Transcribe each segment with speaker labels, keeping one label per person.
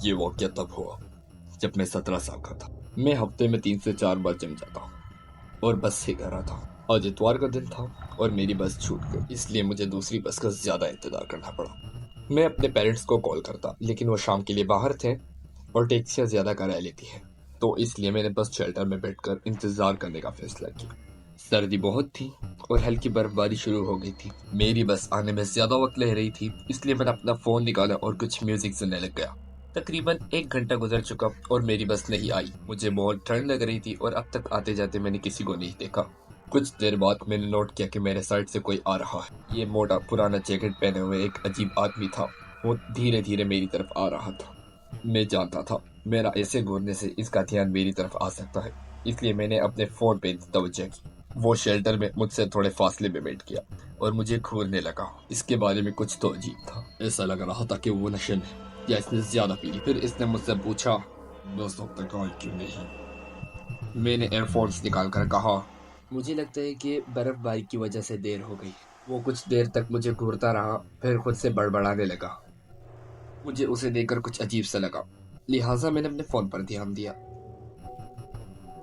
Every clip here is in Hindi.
Speaker 1: ये वाक़या तब हुआ जब मैं 17 साल का था। मैं हफ्ते में 3 से 4 बार जिम जाता हूँ और बस से घर आता हूँ। आज इतवार का दिन था और मेरी बस छूट गई, इसलिए मुझे दूसरी बस का ज़्यादा इंतज़ार करना पड़ा। मैं अपने पेरेंट्स को कॉल करता, लेकिन वो शाम के लिए बाहर थे और टैक्सियाँ ज़्यादा किराया लेती है, तो इसलिए मैंने बस शेल्टर में बैठकर इंतज़ार करने का फैसला किया। सर्दी बहुत थी और हल्की बर्फबारी शुरू हो गई थी। मेरी बस आने में ज़्यादा वक्त ले रही थी, इसलिए मैंने अपना फ़ोन निकाला और कुछ म्यूज़िक सुनने लग गया। तकरीबन 1 घंटा गुजर चुका और मेरी बस नहीं आई। मुझे बहुत ठंड लग रही थी और अब तक आते जाते मैंने किसी को नहीं देखा। कुछ देर बाद मैंने नोट किया कि मेरे साइड से कोई आ रहा है। ये मोटा पुराना जैकेट पहने हुए एक अजीब आदमी था। वो धीरे धीरे मेरी तरफ आ रहा था। मैं जानता था मेरा ऐसे घूरने से इसका ध्यान मेरी तरफ आ सकता है, इसलिए मैंने अपने फ़ोन पे तवज्जो की। वो शेल्टर में मुझसे थोड़े फासले में बैठ गया और मुझे घूरने लगा। इसके बारे में कुछ तो अजीब था। ऐसा लग रहा था कि वो नशे में या इसने ज्यादा पी ली। फिर इसने मुझसे पूछा, दोस्तों तक आई क्यों नहीं? मैंने एयरफोन्स निकाल कर कहा, मुझे लगता है कि बर्फबारी की वजह से देर हो गई। वो कुछ देर तक मुझे घूरता रहा, फिर खुद से बड़बड़ाने लगा। मुझे उसे देखकर कुछ अजीब सा लगा, लिहाजा मैंने अपने फोन पर ध्यान दिया।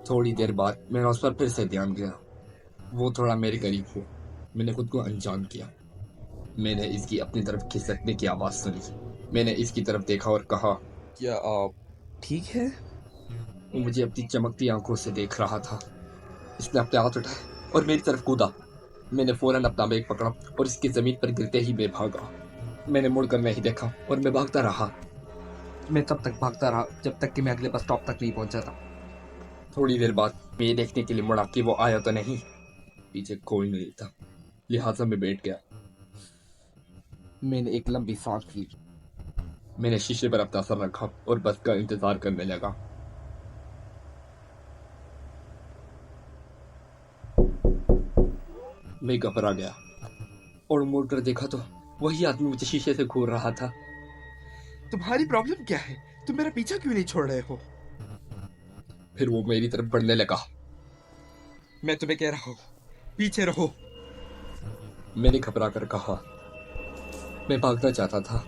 Speaker 1: थोड़ी देर बाद मेरा उस पर फिर से ध्यान गया। वो थोड़ा मेरे करीब हुआ। मैंने खुद को अनजान किया। मैंने इसकी अपनी तरफ खिसकने की आवाज़ सुनी। मैंने इसकी तरफ देखा और कहा, क्या आप ठीक है? वो मुझे अपनी चमकती आंखों से देख रहा था। इसने अपने हाथ उठाए और मेरी तरफ कूदा। मैंने फौरन अपना बैग पकड़ा और इसकी जमीन पर गिरते ही मैं भागा। मैंने मुड़कर नहीं देखा और मैं भागता रहा। मैं तब तक भागता रहा जब तक कि मैं अगले बस स्टॉप तक नहीं पहुंचा था। थोड़ी देर बाद मैं ये देखने के लिए मुड़ा कि वो आया तो नहीं। पीछे कोई नहीं था, लिहाजा मैं बैठ गया। मैंने एक लंबी सांस ली। मैंने शीशे पर अपना सर रखा और बस का इंतजार करने लगा। मैं घबरा गया और मुड़कर देखा तो वही आदमी मुझे शीशे से घूर रहा था।
Speaker 2: तुम्हारी प्रॉब्लम क्या है? तुम मेरा पीछा क्यों नहीं छोड़ रहे हो?
Speaker 1: फिर वो मेरी तरफ बढ़ने लगा।
Speaker 2: मैं तुम्हें कह रहा हूँ, पीछे रहो।
Speaker 1: मैंने घबरा कर कहा। मैं भागना चाहता था,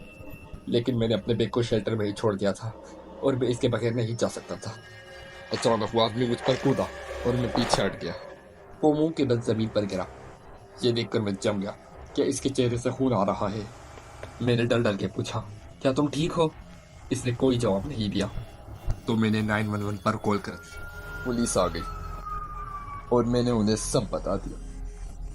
Speaker 1: लेकिन मैंने अपने बैग को शेल्टर में ही छोड़ दिया था और मैं इसके बगैर नहीं जा सकता था। अचानक वो आदमी मुझ पर कूदा और मैं पीछे हट गया। वो मुंह के बल जमीन पर गिरा। ये देखकर मैं जम गया। क्या इसके चेहरे से खून आ रहा है? मैंने डर डर के पूछा, क्या तुम ठीक हो? इसने कोई जवाब नहीं दिया। तो मैंने 911 पर कॉल कर दी। पुलिस आ गई और मैंने उन्हें सब बता दिया।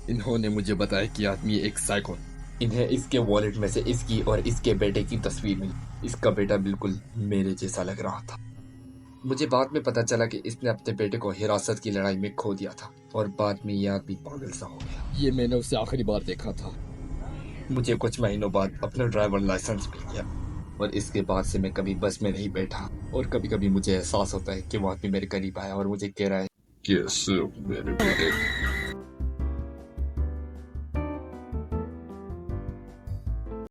Speaker 1: इन्होंने मुझे बताया कि आदमी एक साइको। इन्हें इसके वॉलेट में से इसकी और इसके बेटे की तस्वीर मिली। इसका बेटा बिल्कुल मेरे जैसा लग रहा था। मुझे बाद में पता चला कि इसने अपने बेटे को हिरासत की लड़ाई में खो दिया था और बाद में यह आदमी पागल सा हो गया। ये मैंने उसे आखिरी बार देखा था। मुझे कुछ महीनों बाद अपना ड्राइवर लाइसेंस मिल गया और इसके बाद से मैं कभी बस में नहीं बैठा। और कभी कभी मुझे एहसास होता है कि वो आदमी मेरे करीब आया और मुझे कह रहा है, कैसे हो मेरे बेटे?